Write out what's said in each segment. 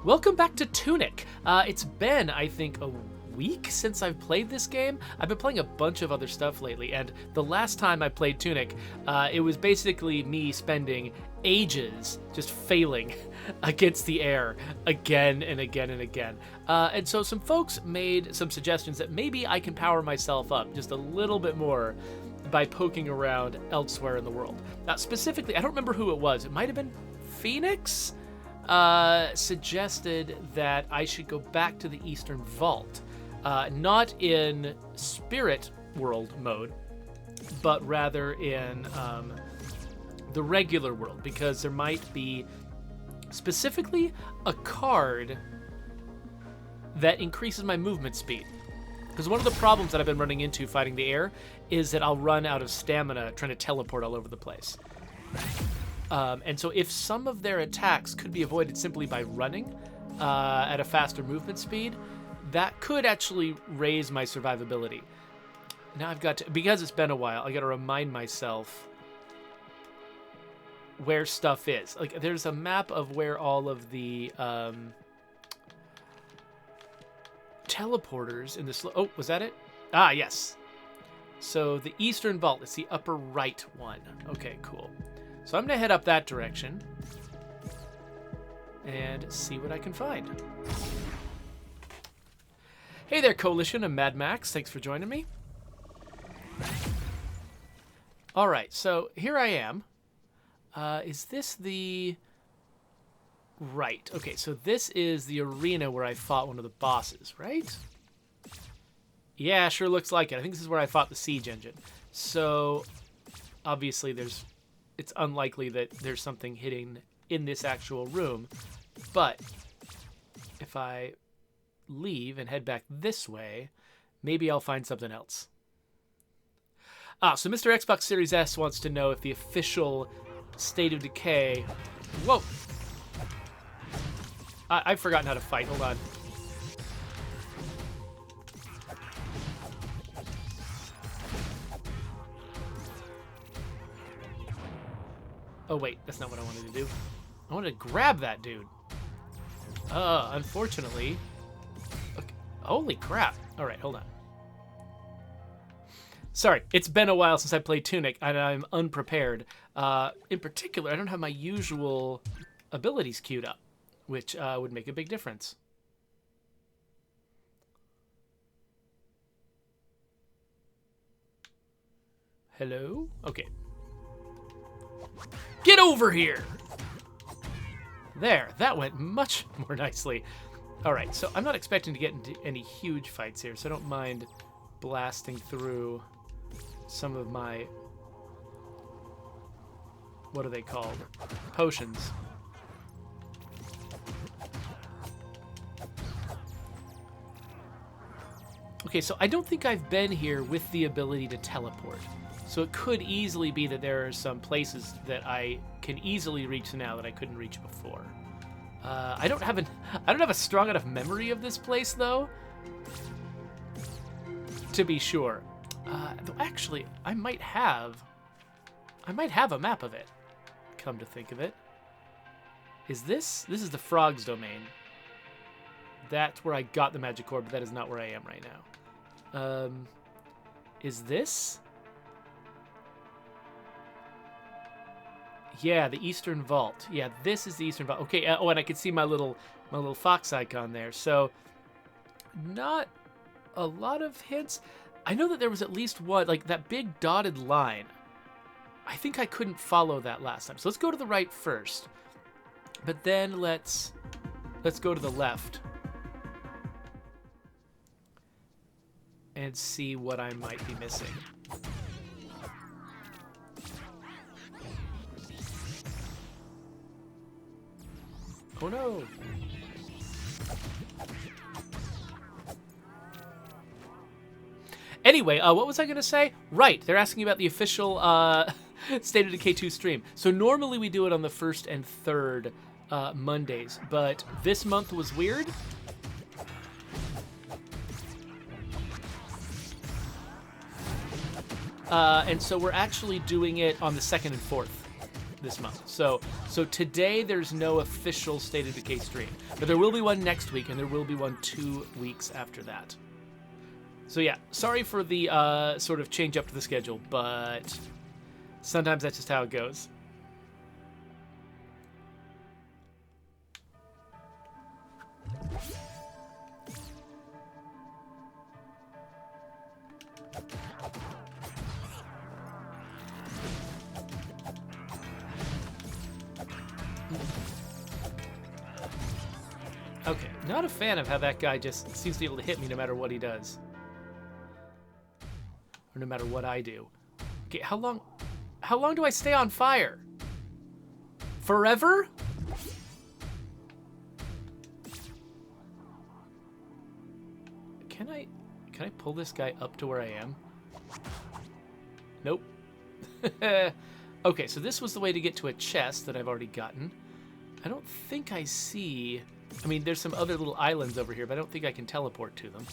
Welcome back to Tunic. It's been, I think, a week since I've played this game. I've been playing a bunch of other stuff lately, and the last time I played Tunic, it was basically me spending ages just failing against the Heir again and again and again. And so some folks made some suggestions that maybe I can power myself up just a little bit more by poking around elsewhere in the world. Specifically, I don't remember who it was. It might have been Phoenix? Suggested that I should go back to the Eastern Vault. Not in spirit world mode, but rather in the regular world, because there might be specifically a card that increases my movement speed. Because one of the problems that I've been running into fighting the Heir is that I'll run out of stamina trying to teleport all over the place. And so if some of their attacks could be avoided simply by running at a faster movement speed, that could actually raise my survivability. Now I've got to, because it's been a while, I got to remind myself where stuff is. Like, there's a map of where all of the teleporters in this. Oh, was that it? Ah, yes. So the Eastern Vault, it's the upper right one. Okay, cool. So I'm going to head up that direction and see what I can find. Hey there, Coalition. I'm Mad Max. Thanks for joining me. All right, so here I am. Is this the... Right. Okay, so this is the arena where I fought one of the bosses, right? Yeah, sure looks like it. I think this is where I fought the siege engine. So, obviously, it's unlikely that there's something hidden in this actual room. But if I leave and head back this way, maybe I'll find something else. So Mr. Xbox Series S wants to know if the official State of Decay... Whoa! I've forgotten how to fight. Hold on. Oh, wait. That's not what I wanted to do. I wanted to grab that dude. Unfortunately... Okay. Holy crap. All right, hold on. Sorry, it's been a while since I played Tunic, and I'm unprepared. In particular, I don't have my usual abilities queued up, which would make a big difference. Hello? Okay. Get over here! There, that went much more nicely. All right, so I'm not expecting to get into any huge fights here, so I don't mind blasting through some of my... What are they called? Potions. Okay, so I don't think I've been here with the ability to teleport. So it could easily be that there are some places that I can easily reach now that I couldn't reach before. I don't have a strong enough memory of this place, though, to be sure. Though actually, I might have a map of it, come to think of it. Is this is the Frog's domain. That's where I got the magic orb, but that is not where I am right now. Is this? Yeah, the Eastern Vault. Yeah, this is the Eastern Vault. Okay, oh, and I can see my little fox icon there. So, not a lot of hints. I know that there was at least one, like that big dotted line. I think I couldn't follow that last time. So let's go to the right first. But then let's go to the left and see what I might be missing. Oh no! Anyway, what was I going to say? Right, they're asking about the official State of Decay 2 stream. So normally we do it on the first and third Mondays, but this month was weird. And so we're actually doing it on the second and fourth. this month. So today there's no official State of Decay stream, but there will be one next week, and there will be one 2 weeks after that. So yeah, sorry for the sort of change up to the schedule, but sometimes that's just how it goes. Okay, not a fan of how that guy just seems to be able to hit me no matter what he does. Or no matter what I do. Okay, how long do I stay on fire? Forever? Can I pull this guy up to where I am? Nope. Okay, so this was the way to get to a chest that I've already gotten. I don't think I see... I mean, there's some other little islands over here, but I don't think I can teleport to them.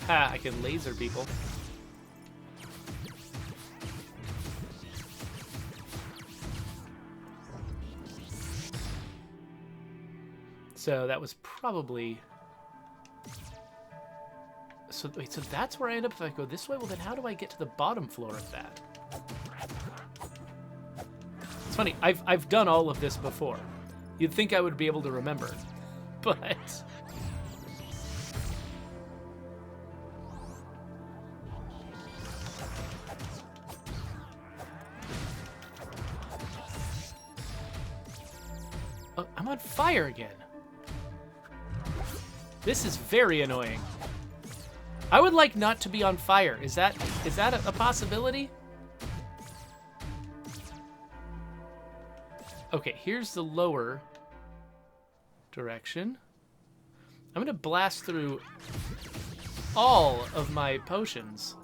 Ha! I can laser people. So that was probably... So wait, so that's where I end up if I go this way? Well, then how do I get to the bottom floor of that? It's funny, I've done all of this before. You'd think I would be able to remember, but... Oh, I'm on fire again. This is very annoying. I would like not to be on fire. Is that a possibility? Okay, here's the lower direction. I'm gonna blast through all of my potions.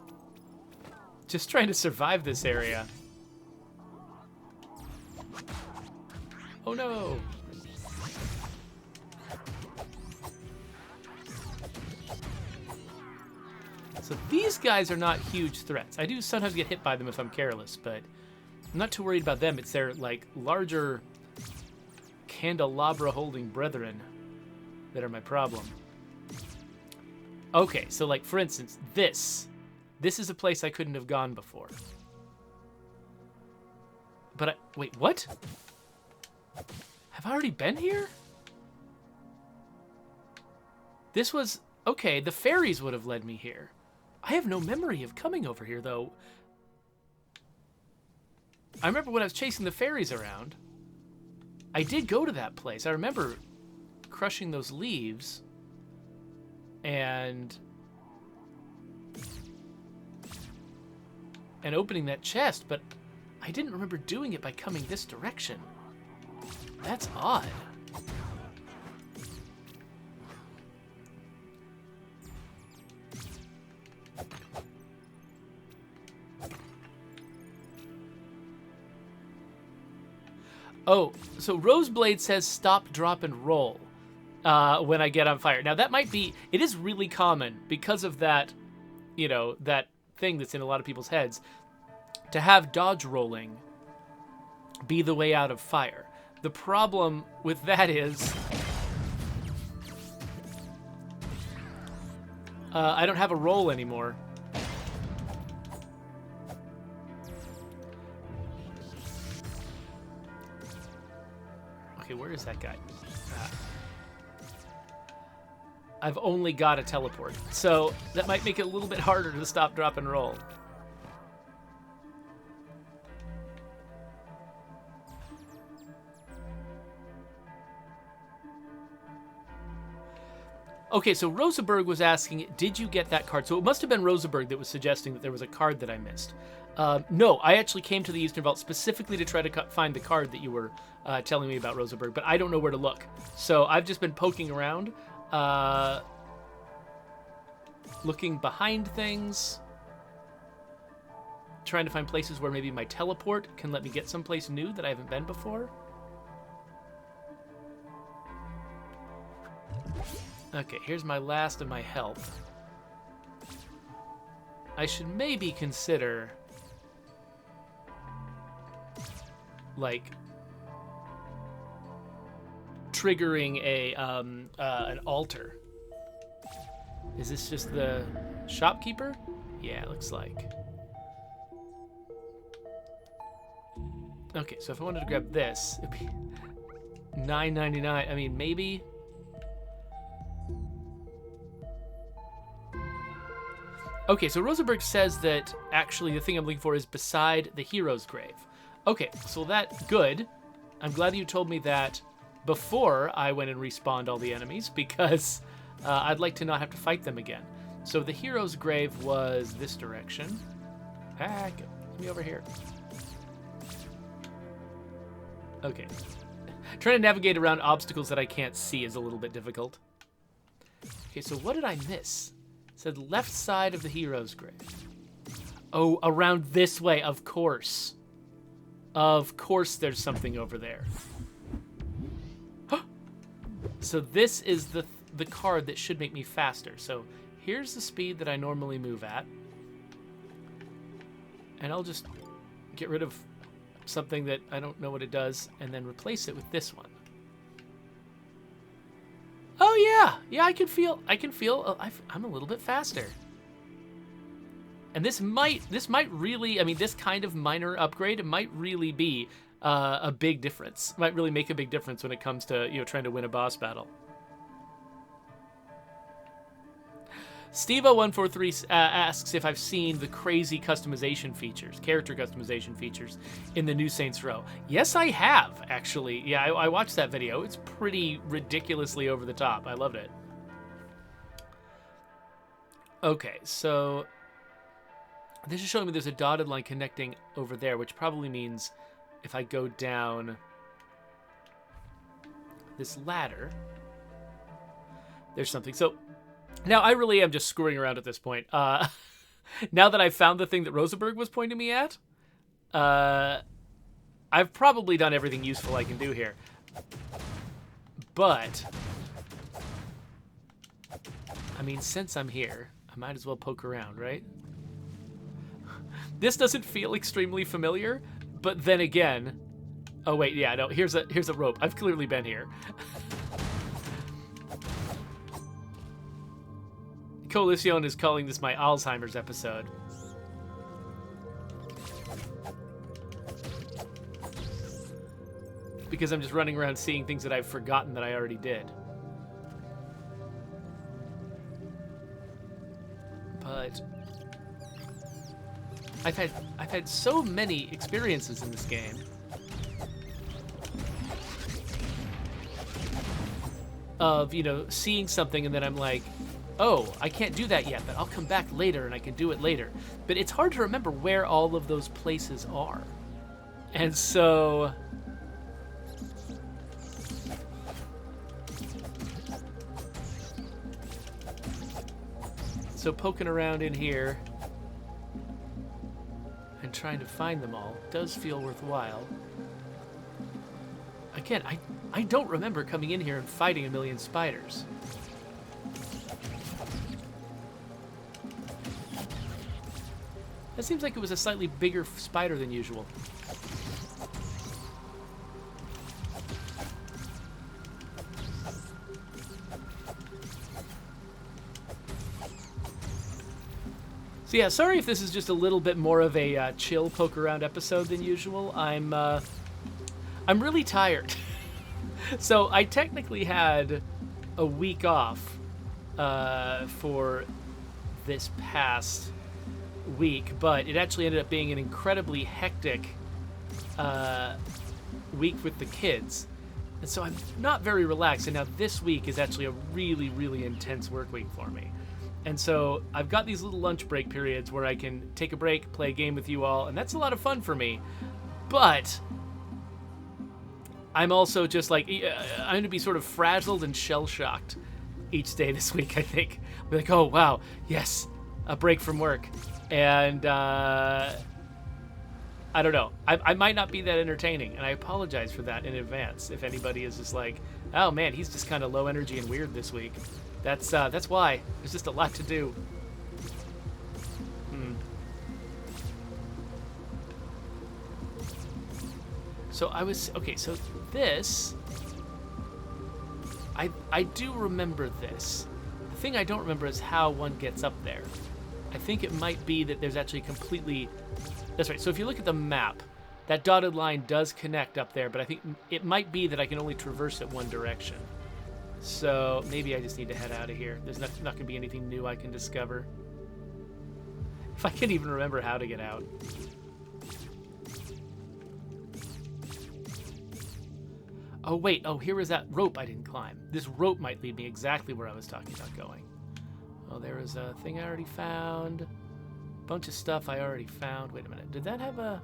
Just trying to survive this area. Oh no! So these guys are not huge threats. I do sometimes get hit by them if I'm careless, but I'm not too worried about them. It's their, like, larger candelabra-holding brethren that are my problem. Okay, so, like, for instance, this is a place I couldn't have gone before. But wait, what? Have I already been here? This was... Okay, the fairies would have led me here. I have no memory of coming over here, though. I remember when I was chasing the fairies around, I did go to that place. I remember crushing those leaves and opening that chest, but I didn't remember doing it by coming this direction. That's odd. Oh, so Roseblade says stop, drop, and roll when I get on fire. Now, that might be... It is really common because of that, you know, that thing that's in a lot of people's heads, to have dodge rolling be the way out of fire. The problem with that is... I don't have a roll anymore. Okay, where is that guy? I've only got a teleport, so that might make it a little bit harder to stop, drop, and roll. Okay, so Roseberg was asking, did you get that card? So it must have been Roseberg that was suggesting that there was a card that I missed. No, I actually came to the Eastern Vault specifically to try to find the card that you were telling me about, Roseberg, but I don't know where to look. So I've just been poking around, looking behind things, trying to find places where maybe my teleport can let me get someplace new that I haven't been before. Okay, here's my last of my health. I should maybe consider, like, triggering an altar. Is this just the shopkeeper? Yeah, it looks like. Okay, so if I wanted to grab this, it'd be $9.99. I mean, maybe. Okay, so Rosenberg says that actually the thing I'm looking for is beside the hero's grave. Okay, so that's good. I'm glad you told me that before I went and respawned all the enemies, because I'd like to not have to fight them again. So the hero's grave was this direction. Get me over here. Okay. Trying to navigate around obstacles that I can't see is a little bit difficult. Okay, so what did I miss? It said left side of the hero's grave. Oh, around this way, of course. Of course there's something over there. So this is the card that should make me faster. So here's the speed that I normally move at. And I'll just get rid of something that I don't know what it does and then replace it with this one. Oh yeah, I can feel I'm a little bit faster. And this might really, I mean, this kind of minor upgrade, it might really be a big difference. Might really make a big difference when it comes to, you know, trying to win a boss battle. Steve0143 asks if I've seen the crazy customization features, character customization features in the new Saints Row. Yes, I have, actually. Yeah, I watched that video. It's pretty ridiculously over the top. I loved it. Okay, so this is showing me there's a dotted line connecting over there, which probably means if I go down this ladder, there's something. So now I really am just screwing around at this point. Now that I've found the thing that Rosenberg was pointing me at, I've probably done everything useful I can do here. But, I mean, since I'm here, I might as well poke around, right? This doesn't feel extremely familiar, but then again, oh wait, yeah, no, here's a rope. I've clearly been here. Coalition is calling this my Alzheimer's episode. Because I'm just running around seeing things that I've forgotten that I already did. But I've had so many experiences in this game of, you know, seeing something and then I'm like, oh, I can't do that yet, but I'll come back later and I can do it later. But it's hard to remember where all of those places are. And so poking around in here and trying to find them all does feel worthwhile. Again, I don't remember coming in here and fighting a million spiders. That seems like it was a slightly bigger spider than usual. So yeah, sorry if this is just a little bit more of a chill poke around episode than usual. I'm really tired. So I technically had a week off for this past week, but it actually ended up being an incredibly hectic week with the kids. And so I'm not very relaxed, and now this week is actually a really, really intense work week for me. And so I've got these little lunch break periods where I can take a break, play a game with you all, and that's a lot of fun for me. But I'm also just like, I'm going to be sort of frazzled and shell-shocked each day this week, I think. I'll be like, oh, wow, yes, a break from work. And I don't know. I might not be that entertaining, and I apologize for that in advance if anybody is just like, oh, man, he's just kind of low energy and weird this week. That's why. There's just a lot to do. So I was... Okay, so this... I do remember this. The thing I don't remember is how one gets up there. I think it might be that there's actually completely... That's right. So if you look at the map, that dotted line does connect up there, but I think it might be that I can only traverse it one direction. So maybe I just need to head out of here. There's not going to be anything new I can discover. If I can even remember how to get out. Oh, wait. Oh, here was that rope I didn't climb. This rope might lead me exactly where I was talking about going. Oh, there was a thing I already found. Bunch of stuff I already found. Wait a minute. Did that have a...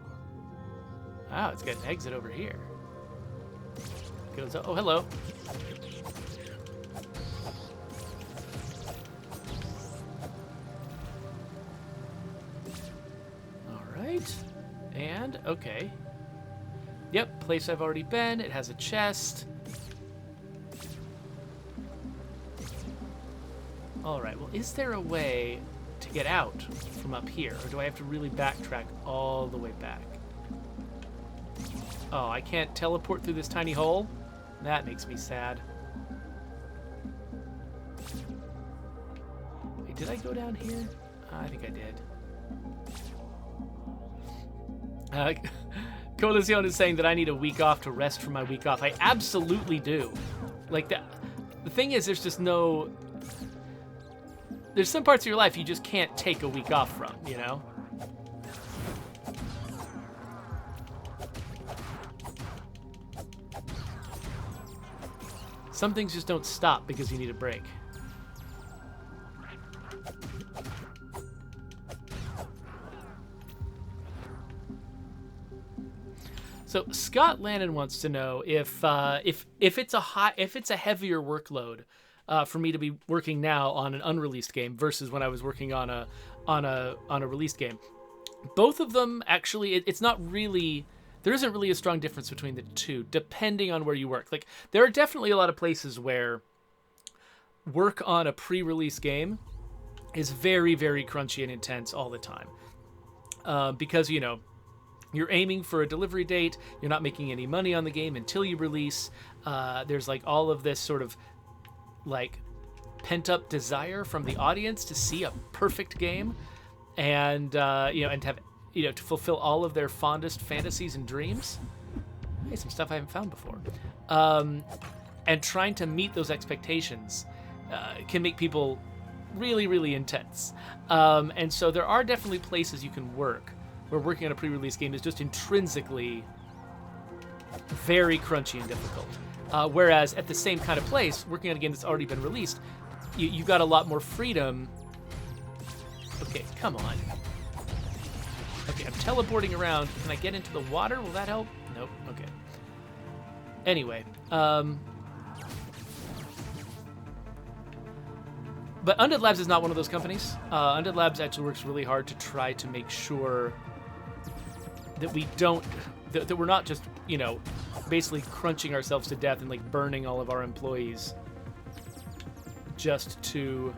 Oh, it's got an exit over here. Goes... Oh, hello. All right. And, okay. Yep, place I've already been. It has a chest. All right, well, is there a way to get out from up here? Or do I have to really backtrack all the way back? Oh, I can't teleport through this tiny hole? That makes me sad. Wait, did I go down here? I think I did. Coalition is saying that I need a week off to rest from my week off. I absolutely do. Like, that. The thing is, there's just no... There's some parts of your life you just can't take a week off from, you know? Some things just don't stop because you need a break. So Scott Lannon wants to know if it's a heavier workload for me to be working now on an unreleased game versus when I was working on a released game. Both of them actually, it's not really, there isn't really a strong difference between the two, depending on where you work. Like, there are definitely a lot of places where work on a pre-release game is very, very crunchy and intense all the time, because, you know, you're aiming for a delivery date. You're not making any money on the game until you release. There's like all of this sort of like pent up desire from the audience to see a perfect game, and and to have, to fulfill all of their fondest fantasies and dreams. Hey, some stuff I haven't found before. And trying to meet those expectations can make people really, really intense. And so there are definitely places you can work where working on a pre-release game is just intrinsically very crunchy and difficult. Whereas at the same kind of place, working on a game that's already been released, you've got a lot more freedom. Okay, come on. Okay, I'm teleporting around. Can I get into the water? Will that help? Nope. Okay. Anyway, but Undead Labs is not one of those companies. Undead Labs actually works really hard to try to make sure that we don't, that we're not just, basically crunching ourselves to death and like burning all of our employees just to,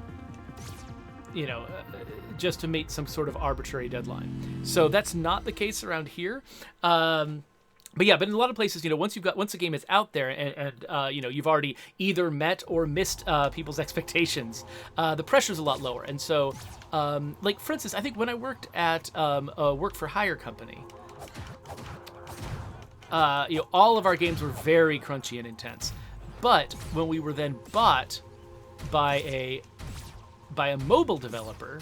just to meet some sort of arbitrary deadline. So that's not the case around here. But yeah, but in a lot of places, once the game is out there and you've already either met or missed people's expectations, the pressure's a lot lower. And so, like for instance, I think when I worked at a work for hire company, all of our games were very crunchy and intense. But when we were then bought by a mobile developer,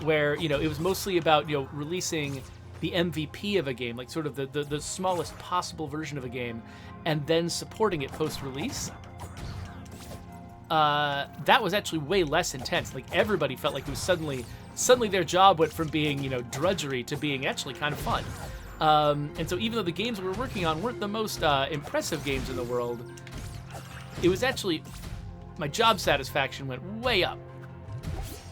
where it was mostly about releasing the MVP of a game, like sort of the smallest possible version of a game, and then supporting it post-release, that was actually way less intense. Like, everybody felt like it was suddenly their job went from being, drudgery to being actually kind of fun. And so even though the games we were working on weren't the most impressive games in the world, it was actually, my job satisfaction went way up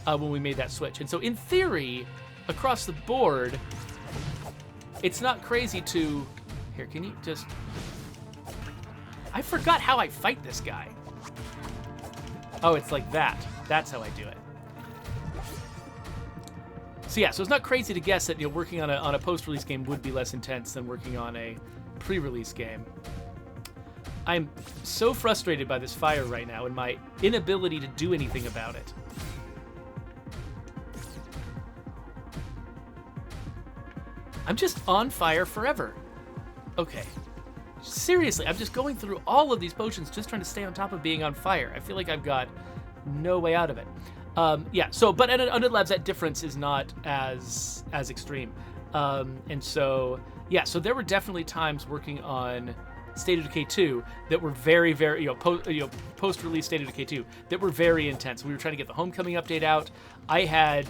when we made that switch. And so in theory, across the board, it's not crazy to... Here, can you just... I forgot how I fight this guy. Oh, it's like that. That's how I do it. So yeah, so it's not crazy to guess that working on a post-release game would be less intense than working on a pre-release game. I'm so frustrated by this fire right now and my inability to do anything about it. I'm just on fire forever. Okay. Seriously, I'm just going through all of these potions just trying to stay on top of being on fire. I feel like I've got no way out of it. Yeah, so, but at Undead Labs, that difference is not as extreme. And so, yeah, so there were definitely times working on State of Decay 2 that were very, very, post-release State of Decay 2 that were very intense. We were trying to get the Homecoming update out. I had,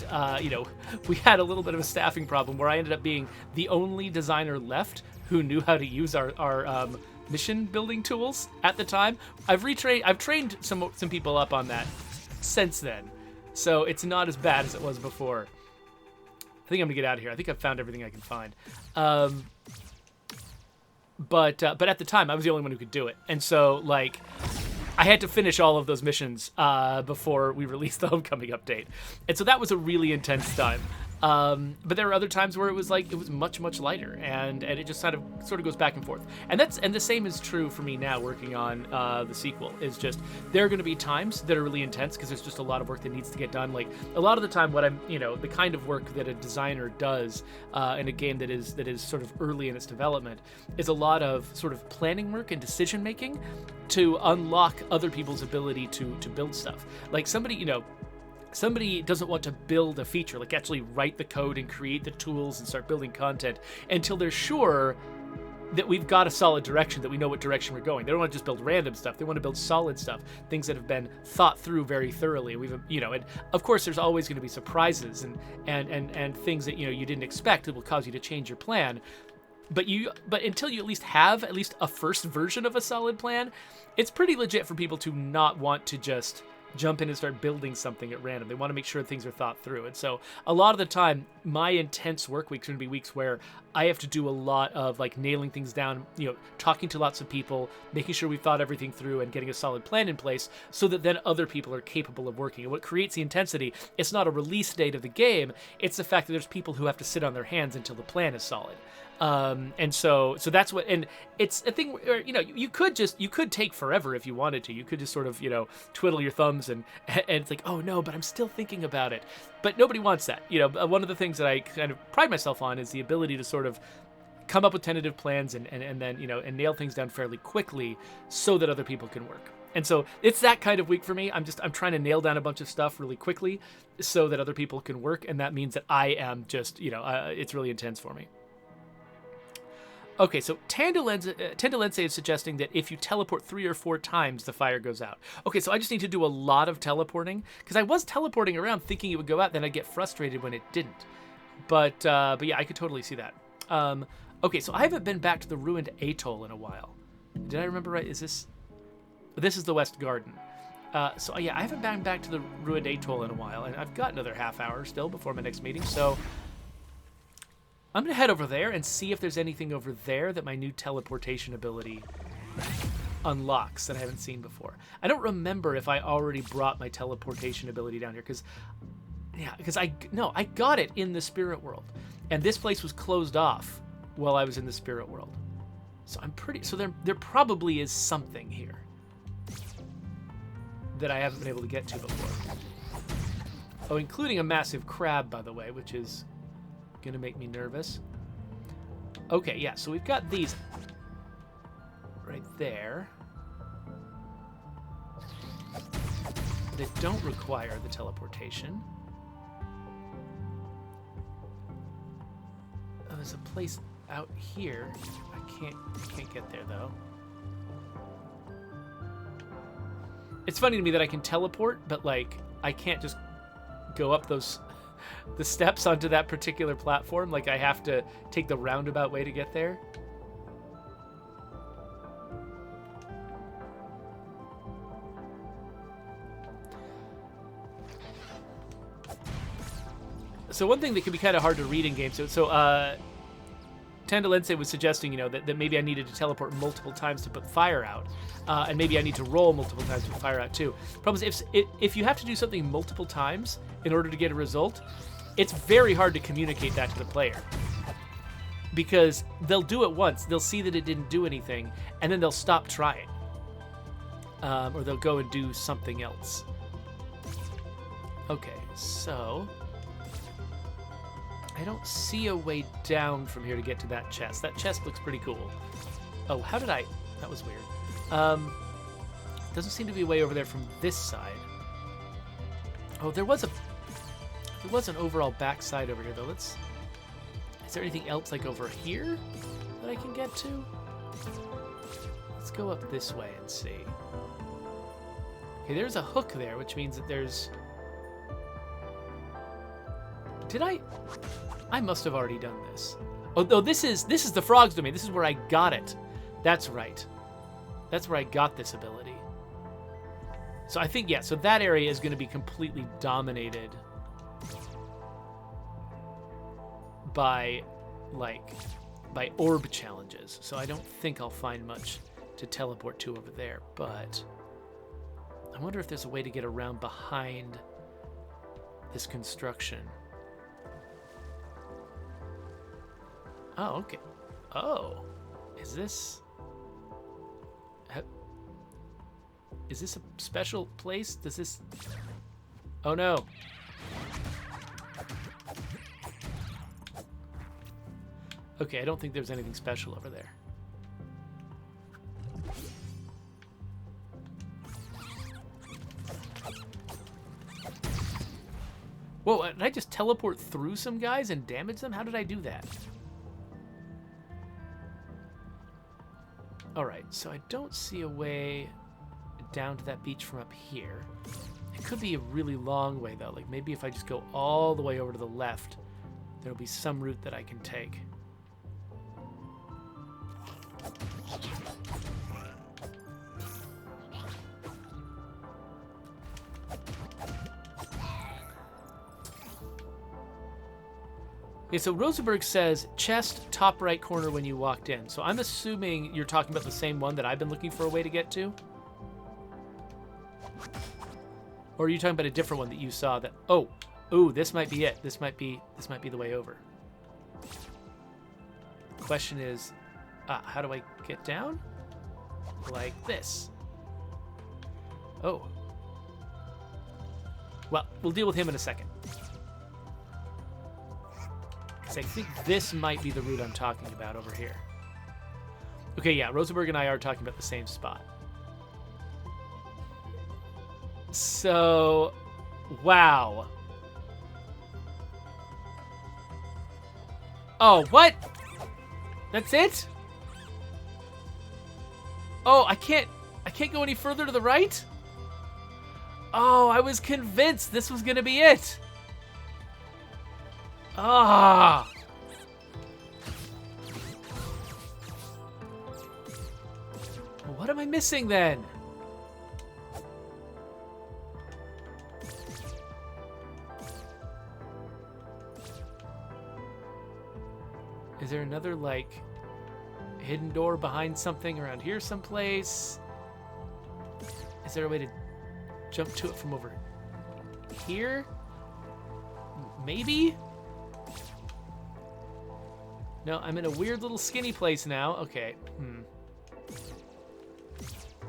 we had a little bit of a staffing problem where I ended up being the only designer left who knew how to use our mission building tools at the time. I've trained some people up on that since then, so it's not as bad as it was before. I think I'm gonna get out of here. I think I've found everything I can find. But at the time, I was the only one who could do it, and so like I had to finish all of those missions before we released the Homecoming update, and so that was a really intense time. But there were other times where it was much lighter, and it just sort of goes back and forth. And the same is true for me now working on the sequel. Is just there are going to be times that are really intense because there's just a lot of work that needs to get done. Like a lot of the time, what I'm the kind of work that a designer does in a game that is sort of early in its development is a lot of sort of planning work and decision making to unlock other people's ability to build stuff. Like somebody doesn't want to build a feature, like actually write the code and create the tools and start building content until they're sure that we've got a solid direction, that we know what direction we're going. They don't want to just build random stuff. They want to build solid stuff, things that have been thought through very thoroughly. And of course there's always going to be surprises and things that you didn't expect that will cause you to change your plan. But until you at least have a first version of a solid plan, it's pretty legit for people to not want to just jump in and start building something at random. They want to make sure things are thought through. And so a lot of the time, my intense work weeks are going to be weeks where I have to do a lot of like nailing things down, talking to lots of people, making sure we've thought everything through and getting a solid plan in place so that then other people are capable of working. And what creates the intensity, it's not a release date of the game, it's the fact that there's people who have to sit on their hands until the plan is solid. And so that's what, and it's a thing where, you could take forever if you wanted to. You could just sort of, twiddle your thumbs and it's like, oh no, but I'm still thinking about it. But nobody wants that. One of the things that I kind of pride myself on is the ability to sort of come up with tentative plans and then, and nail things down fairly quickly so that other people can work. And so it's that kind of week for me. I'm trying to nail down a bunch of stuff really quickly so that other people can work. And that means that I am just, it's really intense for me. Okay, so Tendalense is suggesting that if you teleport 3 or 4 times, the fire goes out. Okay, so I just need to do a lot of teleporting, because I was teleporting around thinking it would go out, then I'd get frustrated when it didn't. But yeah, I could totally see that. Okay, so I haven't been back to the ruined atoll in a while. Did I remember right? This is the West Garden. So yeah, I haven't been back to the ruined atoll in a while, and I've got another half hour still before my next meeting, so I'm going to head over there and see if there's anything over there that my new teleportation ability unlocks that I haven't seen before. I don't remember if I already brought my teleportation ability down here, because I got it in the spirit world, and this place was closed off while I was in the spirit world. So there probably is something here that I haven't been able to get to before. Oh, including a massive crab, by the way, which is gonna make me nervous. Okay, yeah, so we've got these right there. They don't require the teleportation. Oh, there's a place out here. I can't get there though. It's funny to me that I can teleport, but like I can't just go up the steps onto that particular platform. Like I have to take the roundabout way to get there. So one thing that can be kind of hard to read in games. So Tendalense was suggesting, that maybe I needed to teleport multiple times to put fire out, and maybe I need to roll multiple times to put fire out too. Problem is, if you have to do something multiple times in order to get a result, it's very hard to communicate that to the player. Because they'll do it once, they'll see that it didn't do anything, and then they'll stop trying. Or they'll go and do something else. Okay, so... I don't see a way down from here to get to that chest. That chest looks pretty cool. Oh, how did I... That was weird. Doesn't seem to be a way over there from this side. Oh, there was an overall backside over here, though. Is there anything else, like, over here that I can get to? Let's go up this way and see. Okay, there's a hook there, which means that there's... I must have already done this. Oh, this is the frog's domain. This is where I got it. That's right. That's where I got this ability. So I think, yeah, so that area is going to be completely dominated by orb challenges. So I don't think I'll find much to teleport to over there, but I wonder if there's a way to get around behind this construction. Oh, okay. Oh, is this a special place? Does this... Oh, no. Okay, I don't think there's anything special over there. Whoa, did I just teleport through some guys and damage them? How did I do that? Alright, so I don't see a way down to that beach from up here. It could be a really long way, though. Like, maybe if I just go all the way over to the left, there'll be some route that I can take. Okay, so Rosenberg says chest top right corner when you walked in. So I'm assuming you're talking about the same one that I've been looking for a way to get to? Or are you talking about a different one that you saw that... Oh, ooh, this might be it. This might be the way over. The question is, how do I get down? Like this. Oh. Well, we'll deal with him in a second. I think this might be the route I'm talking about over here. Okay, yeah, Rosenberg and I are talking about the same spot. So, wow. Oh, what? That's it? Oh, I can't go any further to the right? Oh, I was convinced this was gonna be it. Ah! Well, what am I missing then? Is there another, like, hidden door behind something around here someplace? Is there a way to jump to it from over here? Maybe? No, I'm in a weird little skinny place now. Okay.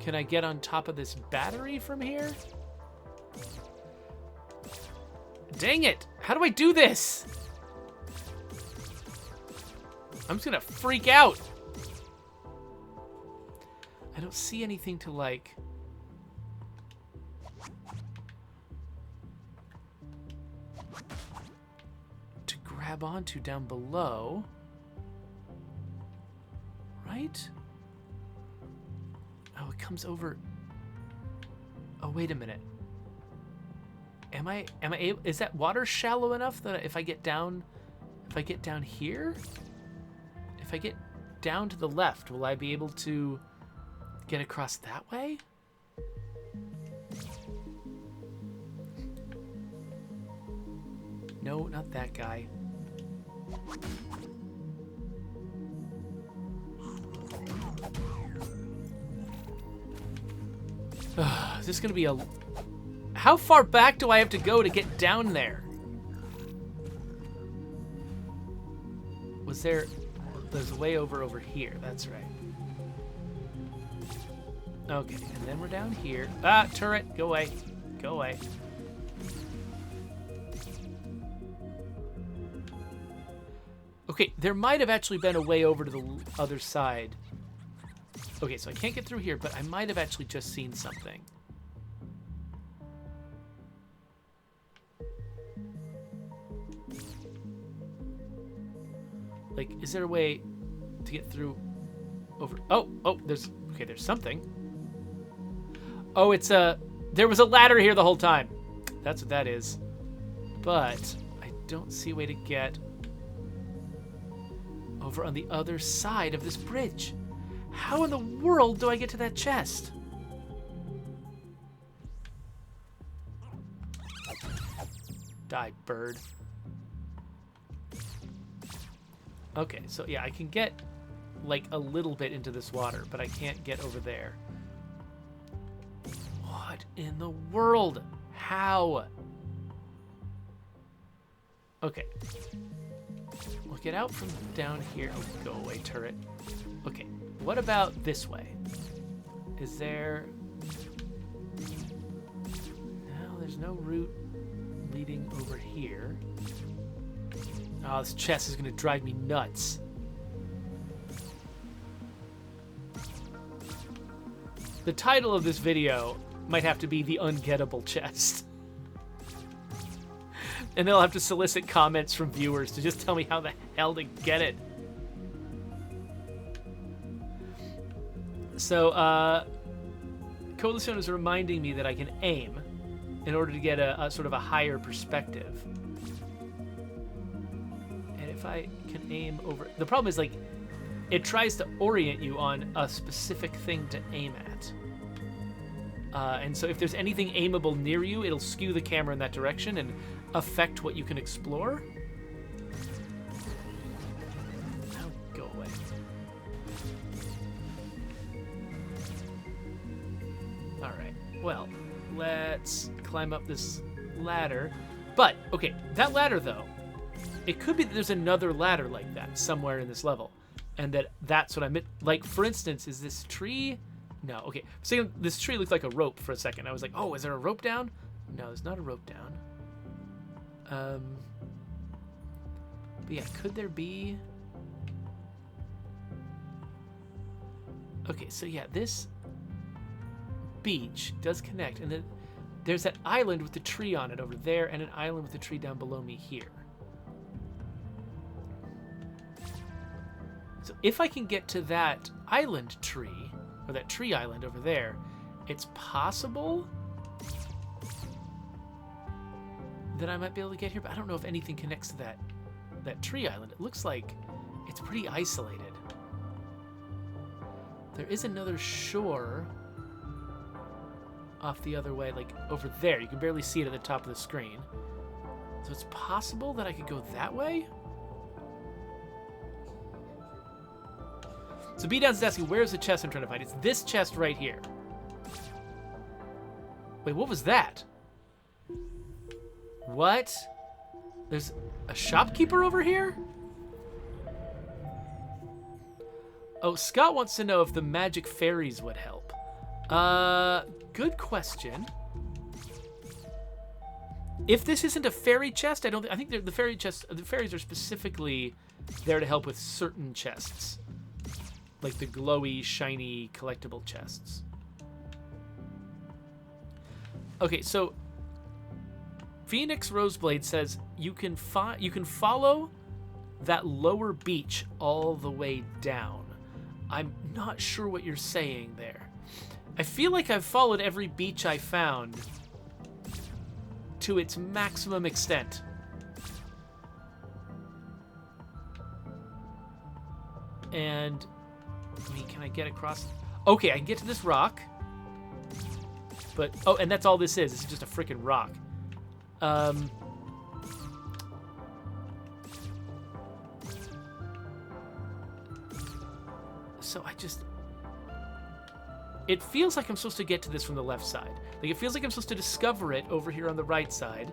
Can I get on top of this battery from here? Dang it! How do I do this? I'm just gonna freak out. I don't see anything to, like... to grab onto down below. Right? Oh, it comes over. Oh, wait a minute. Am I able, is that water shallow enough that if I get down here, if I get down to the left, will I be able to get across that way? No, not that guy. Is this gonna be a... How far back do I have to go to get down there? was there... There's a way over here. That's right. Okay, and then we're down here. Ah, turret! Go away. Go away. Okay, there might have actually been a way over to the other side. Okay, so I can't get through here, but I might have actually just seen something. Like, is there a way to get through over... Oh, there's... Okay, there's something. Oh, it's a... There was a ladder here the whole time. That's what that is. But I don't see a way to get over on the other side of this bridge. How in the world do I get to that chest? Die, bird. Okay, so yeah, I can get like a little bit into this water, but I can't get over there. What in the world? How? Okay. We'll get out from down here. Oh, go away, turret. Okay, what about this way? Is there... No, there's no route leading over here. Oh, this chest is going to drive me nuts. The title of this video might have to be The Ungettable Chest. And they'll have to solicit comments from viewers to just tell me how the hell to get it. So, Coalition is reminding me that I can aim in order to get a sort of a higher perspective. And if I can aim over... The problem is, like, it tries to orient you on a specific thing to aim at. And so if there's anything aimable near you, it'll skew the camera in that direction and affect what you can explore. Now go away. Alright, well, let's climb up this ladder. But, okay, that ladder, though, it could be that there's another ladder like that somewhere in this level. And that's what I meant. Like, for instance, is this tree... No, okay. So this tree looked like a rope for a second. I was like, oh, is there a rope down? No, there's not a rope down. But yeah, could there be... Okay, so yeah, this beach does connect. And then there's that island with the tree on it over there and an island with the tree down below me here. So if I can get to that island tree, or that tree island over there, it's possible that I might be able to get here, but I don't know if anything connects to that tree island. It looks like it's pretty isolated. There is another shore off the other way, like over there. You can barely see it at the top of the screen. So it's possible that I could go that way? So B-Down's asking, where's the chest I'm trying to find? It's this chest right here. Wait, what was that? What? There's a shopkeeper over here? Oh, Scott wants to know if the magic fairies would help. Good question. If this isn't a fairy chest, I think the fairies are specifically there to help with certain chests. Like the glowy, shiny, collectible chests. Okay, so Phoenix Roseblade says you can follow that lower beach all the way down. I'm not sure what you're saying there. I feel like I've followed every beach I found to its maximum extent. And I mean, can I get across? Okay, I can get to this rock. But, oh, and that's all this is. This is just a freaking rock. So it feels like I'm supposed to get to this from the left side. Like, it feels like I'm supposed to discover it over here on the right side.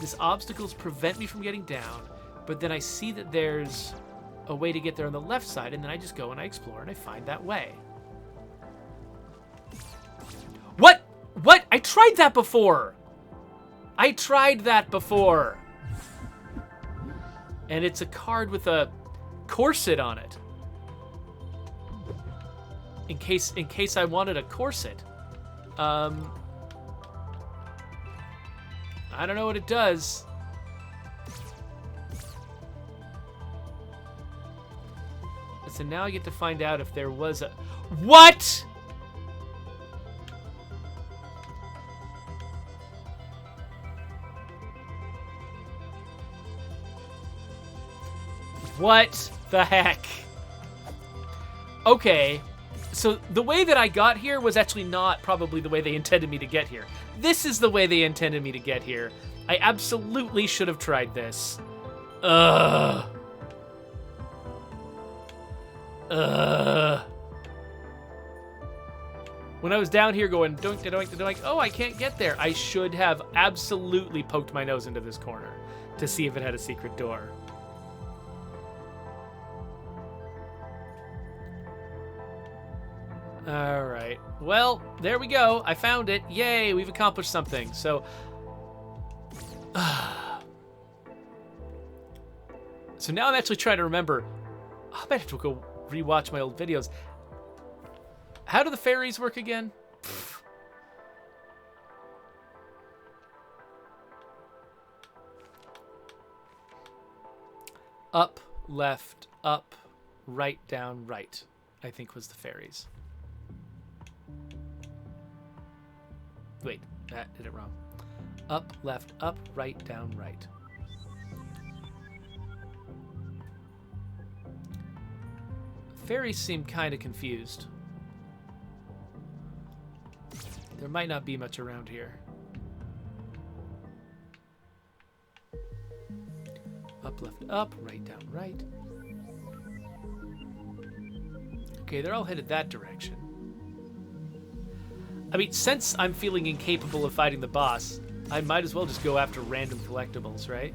This obstacles prevent me from getting down, but then I see that there's a way to get there on the left side, and then I just go and I explore and I find that way. What? What? I tried that before. I tried that before. And it's a card with a corset on it. In case I wanted a corset. I don't know what it does. So now I get to find out if there was a... What?! What the heck? Okay, so the way that I got here was actually not probably the way they intended me to get here. This is the way they intended me to get here. I absolutely should have tried this. Ugh. When I was down here going doink da doink da doink, oh, I can't get there. I should have absolutely poked my nose into this corner to see if it had a secret door. All right. Well, there we go. I found it. Yay, we've accomplished something. So, so now I'm actually trying to remember. I might have to go rewatch my old videos. How do the fairies work again? Up, left, up, right, down, right, I think was the fairies. Wait, that did it wrong. Up, left, up, right, down, right. Fairies seem kind of confused. There might not be much around here. Up, left, up, right, down, right. Okay, they're all headed that direction. I mean, since I'm feeling incapable of fighting the boss, I might as well just go after random collectibles, right?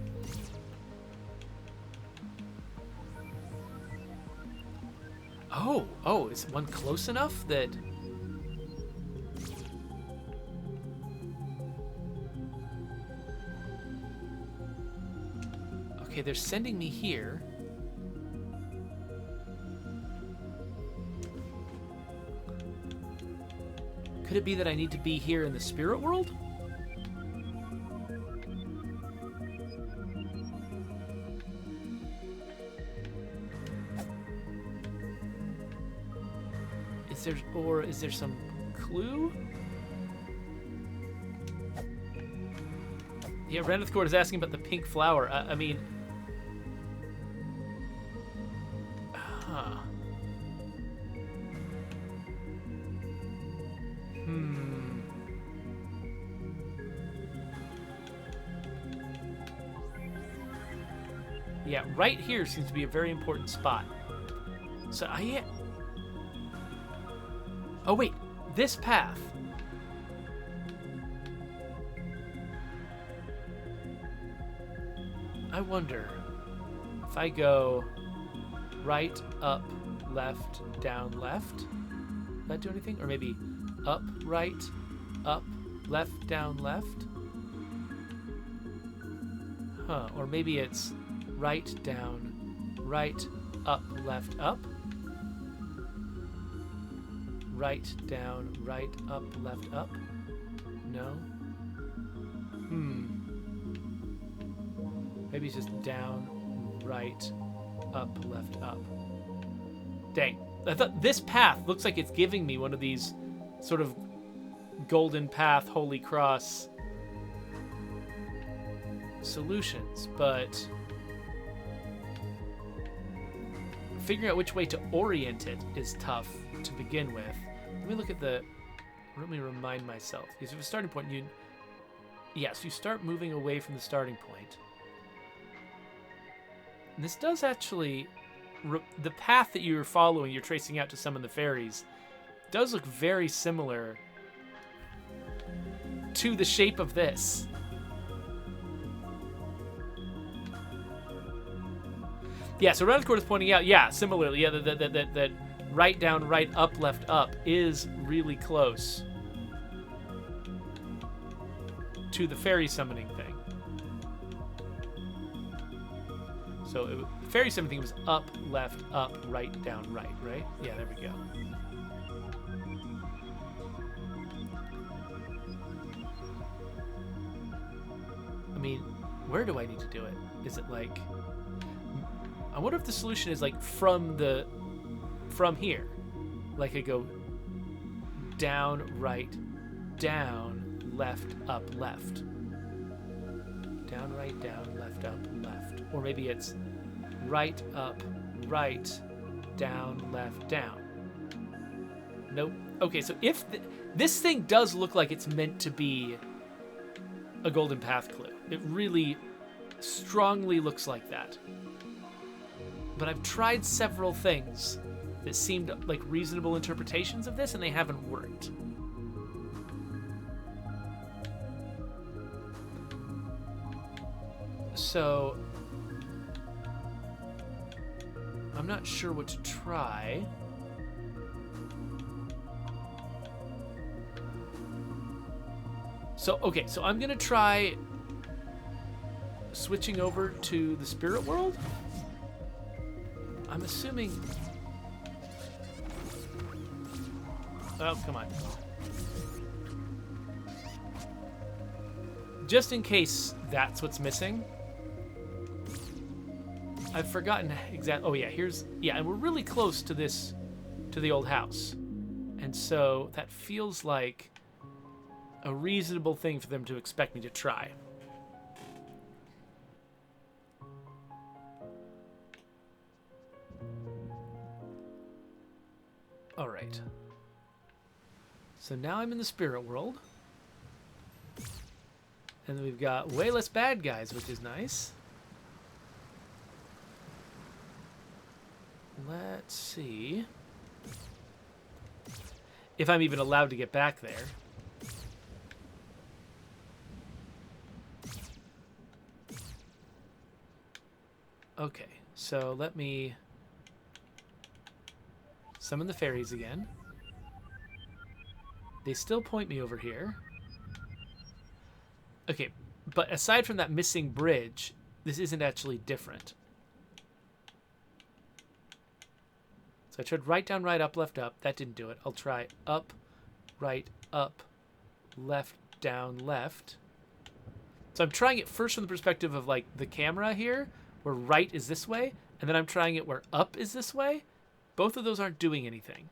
Oh, is one close enough that... Okay, they're sending me here. Could it be that I need to be here in the spirit world? Is there some clue? Yeah, Reneth Court is asking about the pink flower. I mean... Huh. Yeah, right here seems to be a very important spot. So oh wait, this path. I wonder if I go right, up, left, down, left. Does that do anything? Or maybe up, right, up, left, down, left. Huh, or maybe it's right, down, right, up, left, up. Right, down, right, up, left, up. No? Maybe it's just down, right, up, left, up. Dang. I thought this path looks like it's giving me one of these sort of golden path, holy cross solutions, but figuring out which way to orient it is tough to begin with. Let me look at let me remind myself. Because if a starting point, so you start moving away from the starting point. And this does actually, the path that you're following, you're tracing out to summon the fairies, does look very similar to the shape of this. Yeah, so Roundcourt is pointing out, yeah, similarly, yeah, that right down, right up, left up is really close to the fairy summoning thing. So fairy summoning was up, left, up, right, down, right? Yeah, there we go. I mean, where do I need to do it? Is it like... I wonder if the solution is like from here. Like I go down, right, down, left, up, left. Down, right, down, left, up, left. Or maybe it's right, up, right, down, left, down. Nope. Okay, so if this thing does look like it's meant to be a golden path clue. It really strongly looks like that. But I've tried several things that seemed like reasonable interpretations of this, and they haven't worked. So I'm not sure what to try. So, okay, so I'm gonna try switching over to the spirit world. I'm assuming... Oh, come on. Just in case that's what's missing. I've forgotten exactly... Oh, yeah, here's... Yeah, and we're really close to this... to the old house. And so that feels like a reasonable thing for them to expect me to try. All right. So now I'm in the spirit world. And then we've got way less bad guys, which is nice. Let's see if I'm even allowed to get back there. Okay, so let me summon the fairies again. They still point me over here. Okay, but aside from that missing bridge, this isn't actually different. So I tried right, down, right, up, left, up. That didn't do it. I'll try up, right, up, left, down, left. So I'm trying it first from the perspective of like the camera here, where right is this way, and then I'm trying it where up is this way. Both of those aren't doing anything.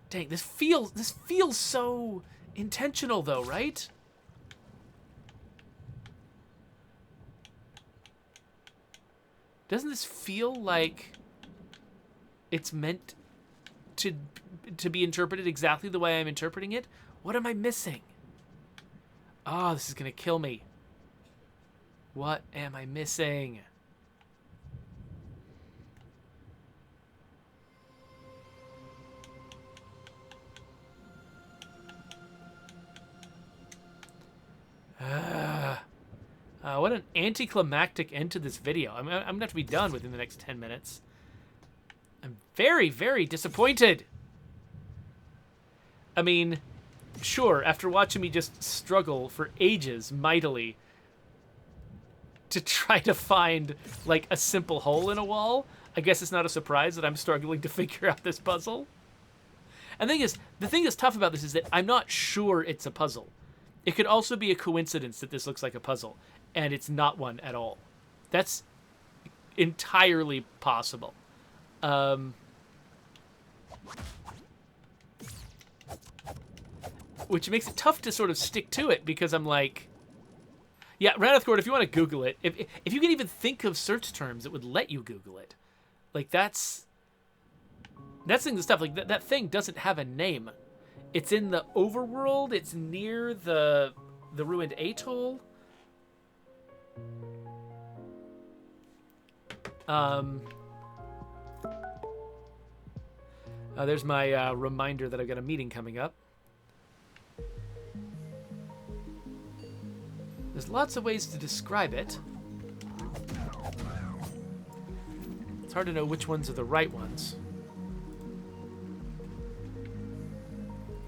Dang, this feels so intentional though, right? Doesn't this feel like it's meant to be interpreted exactly the way I'm interpreting it? What am I missing? Oh, this is gonna kill me. What am I missing? What an anticlimactic end to this video. I'm gonna have to be done within the next 10 minutes. I'm very, very disappointed. I mean, sure, after watching me just struggle for ages mightily to try to find, like, a simple hole in a wall, I guess it's not a surprise that I'm struggling to figure out this puzzle. And the thing that's tough about this is that I'm not sure it's a puzzle. It could also be a coincidence that this looks like a puzzle, and it's not one at all. That's entirely possible. Which makes it tough to sort of stick to it, because I'm like... Yeah, Ranithcord, if you want to Google it, if you can even think of search terms that would let you Google it, like that's the stuff. Like that thing doesn't have a name. It's in the overworld. It's near the ruined atoll. There's my reminder that I've got a meeting coming up. There's lots of ways to describe it. It's hard to know which ones are the right ones.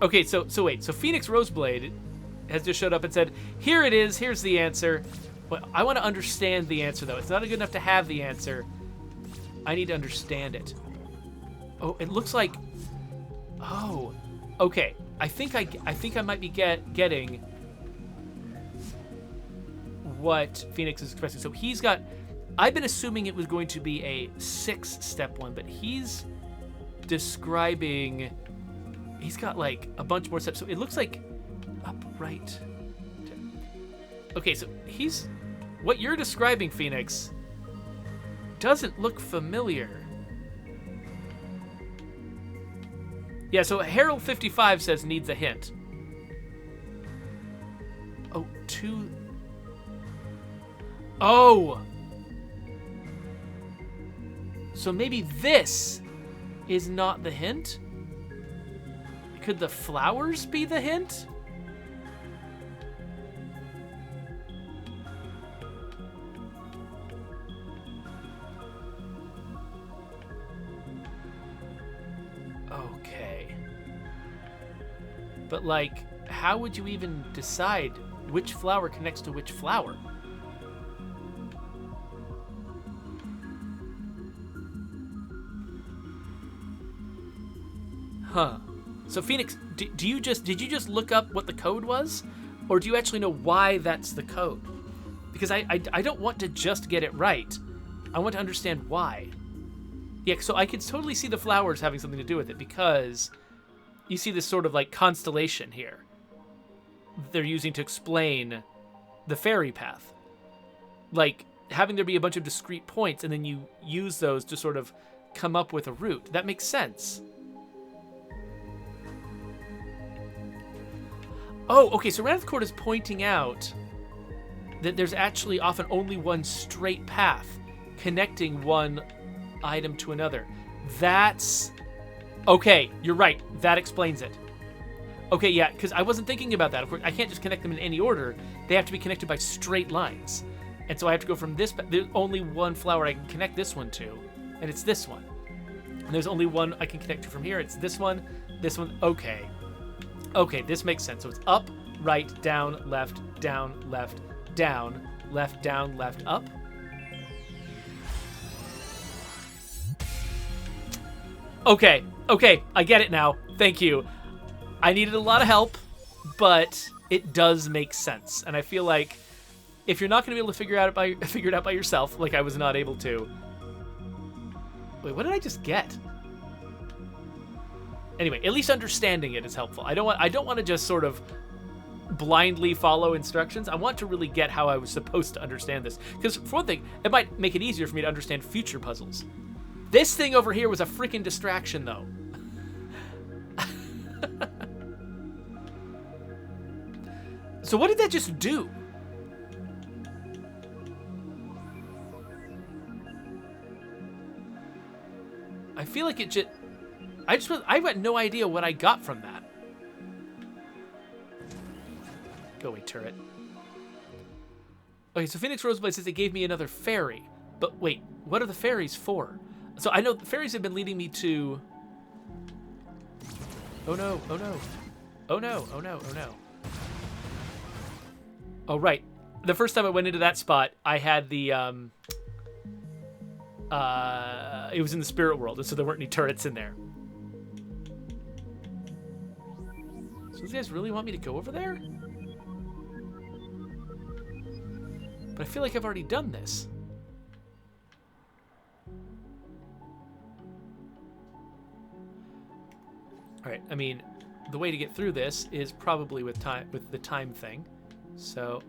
Okay, so wait. So Phoenix Roseblade has just showed up and said, here it is, here's the answer. But I want to understand the answer, though. It's not good enough to have the answer. I need to understand it. Oh, it looks like... Oh, okay. I think I might be getting what Phoenix is expressing. So he's got... I've been assuming it was going to be a 6-step one, but he's describing... He's got, like, a bunch more steps. So it looks like upright. Okay, so he's... What you're describing, Phoenix, doesn't look familiar. Yeah, so Harold 55 says needs a hint. Oh, 2... Oh! So maybe this is not the hint? Could the flowers be the hint? Okay. But, like, how would you even decide which flower connects to which flower? Huh. So Phoenix, did you just look up what the code was? Or do you actually know why that's the code? Because I don't want to just get it right. I want to understand why. Yeah, so I could totally see the flowers having something to do with it, because you see this sort of like constellation here they're using to explain the fairy path. Like having there be a bunch of discrete points and then you use those to sort of come up with a route. That makes sense. Oh, okay, so Ranthcourt is pointing out that there's actually often only one straight path connecting one item to another. That's... Okay, you're right. That explains it. Okay, yeah, because I wasn't thinking about that. Of course, I can't just connect them in any order. They have to be connected by straight lines. And so I have to go from this... There's only one flower I can connect this one to, and it's this one. And there's only one I can connect to from here. It's this one, okay. Okay, this makes sense. So it's up, right, down, left, down, left, down, left, down, left, up. Okay, I get it now. Thank you. I needed a lot of help, but it does make sense. And I feel like if you're not going to be able to figure it out by yourself, like I was not able to. Wait, what did I just get? Anyway, at least understanding it is helpful. I don't want to just sort of blindly follow instructions. I want to really get how I was supposed to understand this. Because for one thing, it might make it easier for me to understand future puzzles. This thing over here was a freaking distraction, though. So what did that just do? I feel like it just... I had no idea what I got from that. Go away, turret. Okay, so Phoenix Roseblade says it gave me another fairy. But wait, what are the fairies for? So I know the fairies have been leading me to... Oh no, oh no. Oh no, oh no, oh no. Oh right. The first time I went into that spot, I had the... it was in the spirit world, and so there weren't any turrets in there. So these guys really want me to go over there? But I feel like I've already done this. Alright, I mean, the way to get through this is probably with the time thing. So...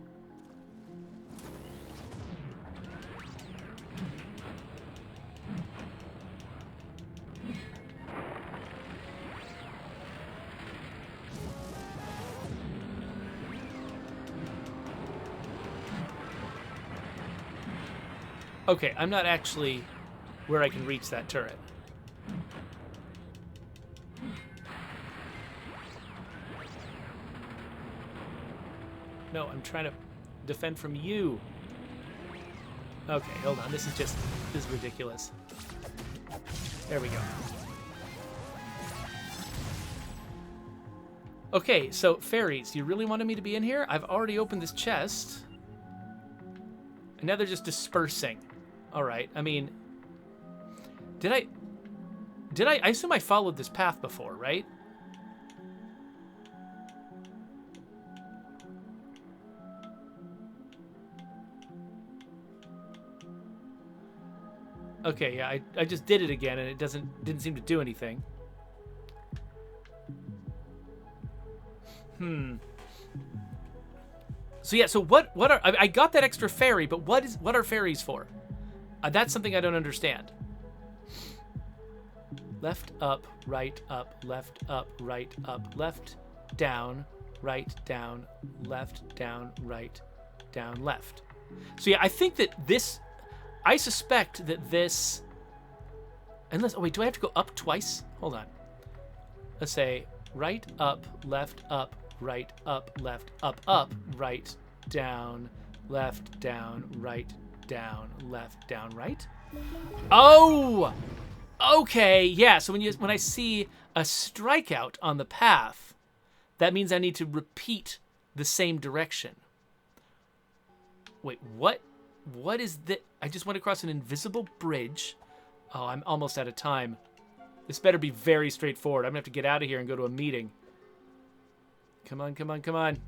Okay, I'm not actually where I can reach that turret. No, I'm trying to defend from you. Okay, hold on. This is ridiculous. There we go. Okay, so fairies, you really wanted me to be in here? I've already opened this chest. And now they're just dispersing. All right, I mean, I assume I followed this path before, right? Okay, yeah, I just did it again, and it didn't seem to do anything. So yeah, so what are I got that extra fairy, but what are fairies for? That's something I don't understand. Left, up, right, left, left, down, right, down, right, down, left. So yeah, I think that this, I suspect that this, unless, oh wait, do I have to go up twice? Hold on. Let's say right, up, left, right, left, right, down, right, down, left, down, right. Oh! Okay, yeah, so when I see a strikeout on the path, that means I need to repeat the same direction. Wait, what? What is that? I just went across an invisible bridge. Oh, I'm almost out of time. This better be very straightforward. I'm gonna have to get out of here and go to a meeting. Come on, come on, come on.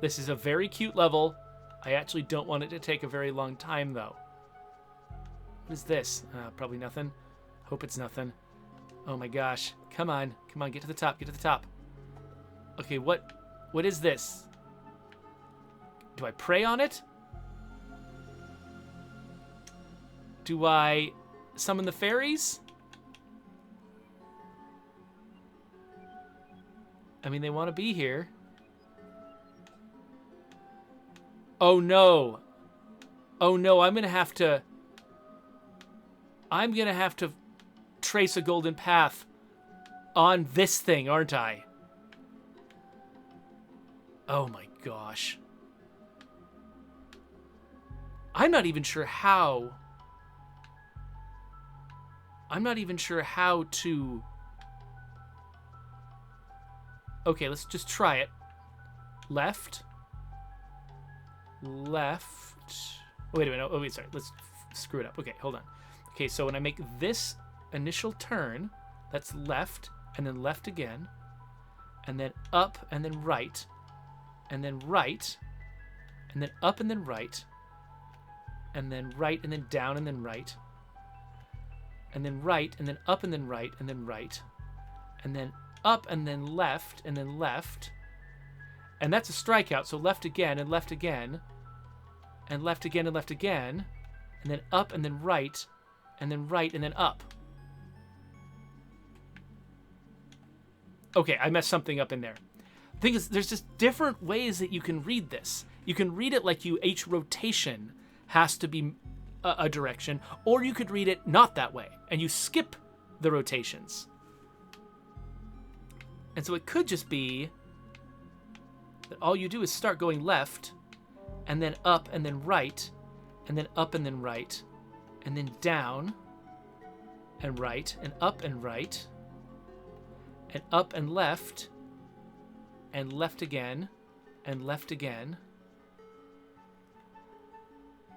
This is a very cute level. I actually don't want it to take a very long time, though. What is this? Probably nothing. Hope it's nothing. Oh my gosh. Come on. Come on, get to the top, get to the top. Okay, what is this? Do I pray on it? Do I summon the fairies? I mean, they want to be here. Oh no. Oh no, I'm gonna have to trace a golden path on this thing, aren't I? Oh my gosh. I'm not even sure how to... Okay, let's just try it. Left. Left. Oh, wait a minute. Oh, wait, sorry. Let's screw it up. Okay, hold on. Okay, so when I make this initial turn, that's left, and then left again, and then up, and then right, and then right, and then up, and then right, and then right, and then down, and then right, and then right, and then up, and then right, and then right, and then up, and then left, and then left, and that's a strikeout, so left again, and left again, and left again, and left again, and then up, and then right, and then right, and then up. Okay, I messed something up in there. The thing is, there's just different ways that you can read this. You can read it like each rotation has to be a direction, or you could read it not that way, and you skip the rotations. And so it could just be that all you do is start going left, and then up, and then right, and then up, and then right, and then down, and right, and up, and right, and up, and left again, and left again,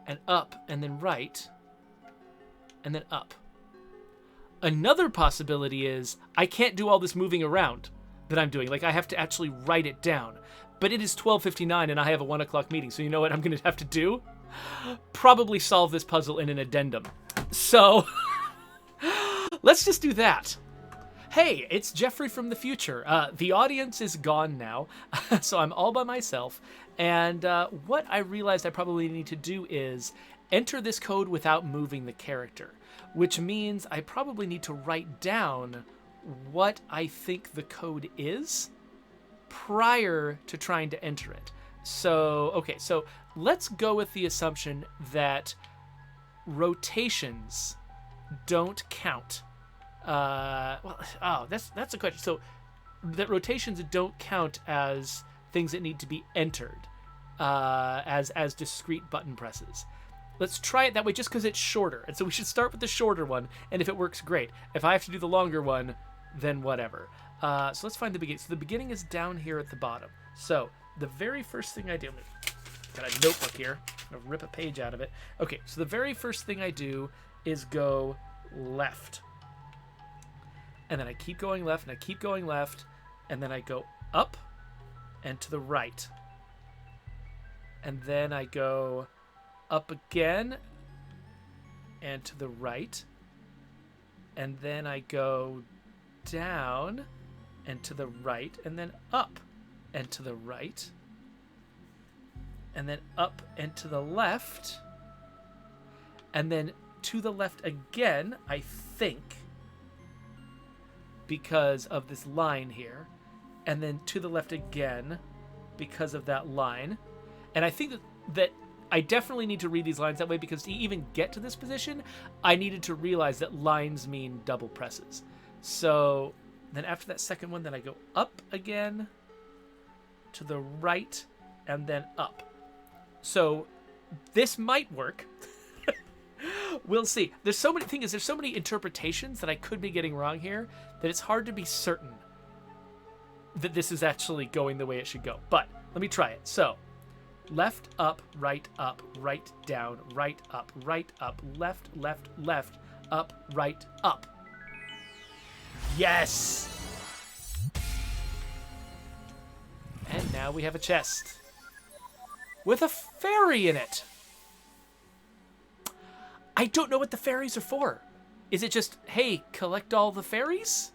and up, and then right, and then up. Another possibility is I can't do all this moving around that I'm doing. Like, I have to actually write it down. But it is 12:59 and I have a 1 o'clock meeting, so you know what I'm going to have to do? Probably solve this puzzle in an addendum. So, let's just do that. Hey, it's Jeffrey from the future. The audience is gone now, so I'm all by myself. And what I realized I probably need to do is enter this code without moving the character, which means I probably need to write down what I think the code is prior to trying to enter it. So, okay, so let's go with the assumption that rotations don't count. That's a question. So that rotations don't count as things that need to be entered as discrete button presses. let's try it that way just because it's shorter. And so we should start with the shorter one, and if it works, great. If I have to do the longer one, then whatever. So let's find the beginning. So the beginning is down here at the bottom. So the very first thing I do, got a notebook here. I'm gonna rip a page out of it. Okay, so the very first thing I do is go left. And then I keep going left, and I keep going left, and then I go up and to the right. And then I go up again and to the right. And then I go down and to the right, and then up and to the right. And then up and to the left. And then to the left again, I think, because of this line here. And then to the left again because of that line. And I think that I definitely need to read these lines that way, because to even get to this position, I needed to realize that lines mean double presses. So then after that second one, then I go up again, to the right, and then up. So this might work. We'll see. There's so many interpretations that I could be getting wrong here that it's hard to be certain that this is actually going the way it should go. But let me try it. So left, up, right, down, right, up, left, up, right, up. Yes! And now we have a chest with a fairy in it. I don't know what the fairies are for. Is it just, hey, collect all the fairies?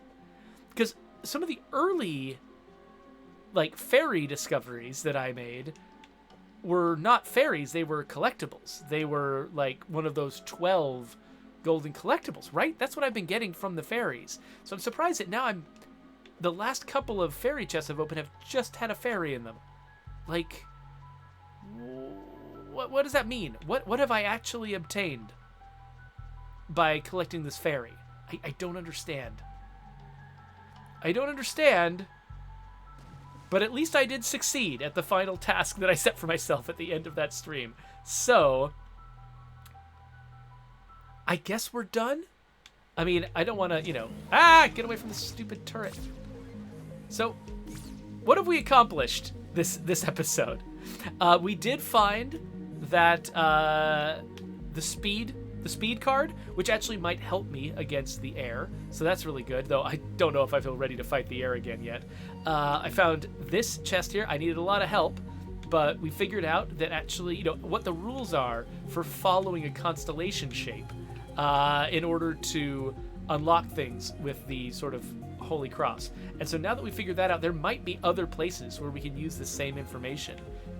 Because some of the early, like, fairy discoveries that I made were not fairies, they were collectibles. They were, like, one of those 12 golden collectibles, right? That's what I've been getting from the fairies. So I'm surprised that now the last couple of fairy chests I've opened have just had a fairy in them. Like, what does that mean? What have I actually obtained by collecting this fairy? I don't understand. I don't understand, but at least I did succeed at the final task that I set for myself at the end of that stream. So I guess we're done. I mean, I don't want to, get away from the stupid turret. So what have we accomplished this episode? We did find that the speed card, which actually might help me against the Heir, so that's really good, though I don't know if I feel ready to fight the Heir again yet. I found this chest here. I needed a lot of help, but we figured out that actually, what the rules are for following a constellation shape in order to unlock things with the sort of Holy Cross. And so now that we figured that out, there might be other places where we can use the same information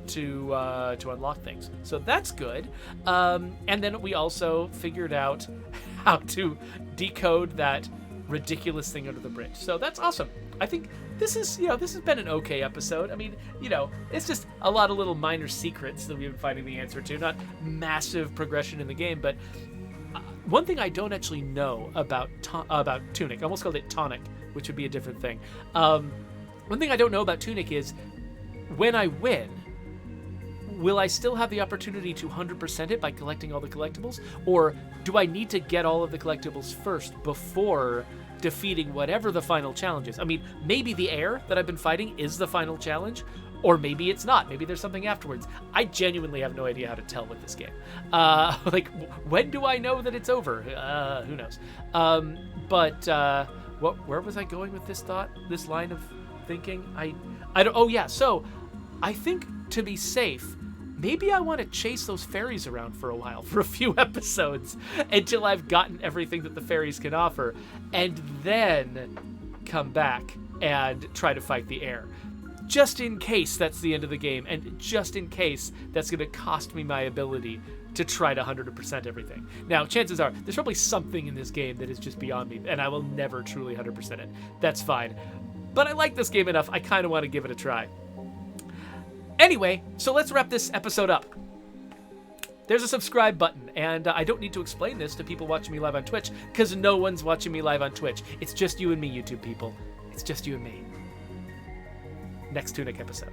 to unlock things. So that's good. And then we also figured out how to decode that ridiculous thing under the bridge. So that's awesome. I think this has been an okay episode. I mean, it's just a lot of little minor secrets that we've been finding the answer to. Not massive progression in the game, but one thing I don't actually know about Tunic, I almost called it Tonic, which would be a different thing. One thing I don't know about Tunic is when I win, will I still have the opportunity to 100% it by collecting all the collectibles? Or do I need to get all of the collectibles first before defeating whatever the final challenge is? I mean, maybe the Heir that I've been fighting is the final challenge, or maybe it's not. Maybe there's something afterwards. I genuinely have no idea how to tell with this game. When do I know that it's over? Who knows? Where was I going with this thought? This line of thinking? I don't. Oh yeah. So I think to be safe, maybe I want to chase those fairies around for a while, for a few episodes, until I've gotten everything that the fairies can offer, and then come back and try to fight the Heir. Just in case that's the end of the game, and just in case that's going to cost me my ability to try to 100% everything. Now, chances are, there's probably something in this game that is just beyond me, and I will never truly 100% it. That's fine. But I like this game enough, I kind of want to give it a try. Anyway, so let's wrap this episode up. There's a subscribe button, and I don't need to explain this to people watching me live on Twitch, because no one's watching me live on Twitch. It's just you and me, YouTube people. It's just you and me. Next Tunic episode.